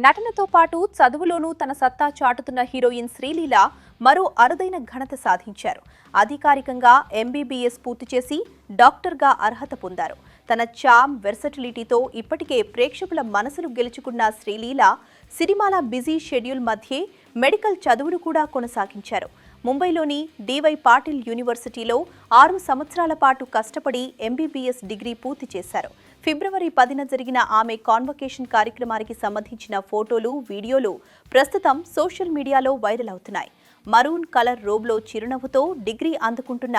నటనతో పాటు చదువులోనూ తన సత్తా చాటుతున్న హీరోయిన్ శ్రీలీల మరో అరుదైన ఘనత సాధించారు. అధికారికంగా ఎంబీబీఎస్ పూర్తి చేసి డాక్టర్గా అర్హత పొందారు. తన చామ్, వెర్సటిలిటీతో ఇప్పటికే ప్రేక్షకుల మనసులు గెలుచుకున్న శ్రీలీల సినిమాల బిజీ షెడ్యూల్ మధ్యే మెడికల్ చదువును కూడా కొనసాగించారు. ముంబైలోని డివై పాటిల్ యూనివర్సిటీలో 6 సంవత్సరాల పాటు కష్టపడి ఎంబీబీఎస్ డిగ్రీ పూర్తి చేశారు. ఫిబ్రవరి 10న జరిగిన ఆమె కాన్వకేషన్ కార్యక్రమానికి సంబంధించిన ఫోటోలు, వీడియోలు ప్రస్తుతం సోషల్ మీడియాలో వైరల్ అవుతున్నాయి. మరూన్ కలర్ రోబ్లో చిరునవ్వుతో డిగ్రీ అందుకుంటున్న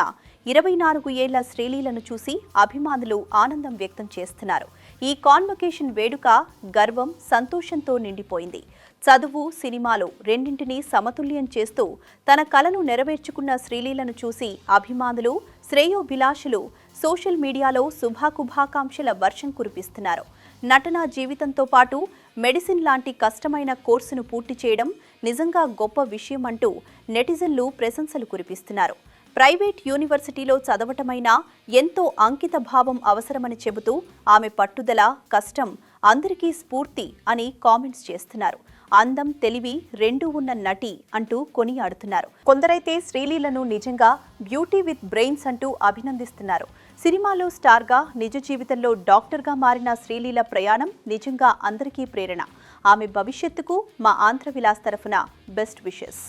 24 ఏళ్ల శ్రీలీలను చూసి అభిమానులు ఆనందం వ్యక్తం చేస్తున్నారు. ఈ కాన్వకేషన్ వేడుక గర్వం, సంతోషంతో నిండిపోయింది. చదువు, సినిమాలు రెండింటినీ సమతుల్యం చేస్తూ తన కలను నెరవేర్చుకున్న శ్రీలీలను చూసి అభిమానులు, శ్రేయోభిలాషులు సోషల్ మీడియాలో శుభాకాంక్షల వర్షం కురిపిస్తున్నారు. నటనా జీవితంతో పాటు మెడిసిన్ లాంటి కష్టమైన కోర్సును పూర్తి చేయడం నిజంగా గొప్ప విషయం అంటూ నెటిజన్లు ప్రశంసలు కురిపిస్తున్నారు. ప్రైవేట్ యూనివర్సిటీలో చదవటమైనా ఎంతో అంకిత భావం అవసరమని చెబుతూ ఆమె పట్టుదల, కష్టం అందరికీ స్ఫూర్తి అని కామెంట్స్ చేస్తున్నారు. అందం, తెలివి రెండూ ఉన్న నటి అంటూ కొనియాడుతున్నారు. కొందరైతే శ్రీలీలను నిజంగా బ్యూటీ విత్ బ్రెయిన్స్ అంటూ అభినందిస్తున్నారు. సినిమాలో స్టార్గా, నిజ జీవితంలో డాక్టర్గా మారిన శ్రీలీల ప్రయాణం నిజంగా అందరికీ ప్రేరణ. ఆమె భవిష్యత్తుకు మా ఆంధ్ర విలాస్ తరఫున బెస్ట్ విషెస్.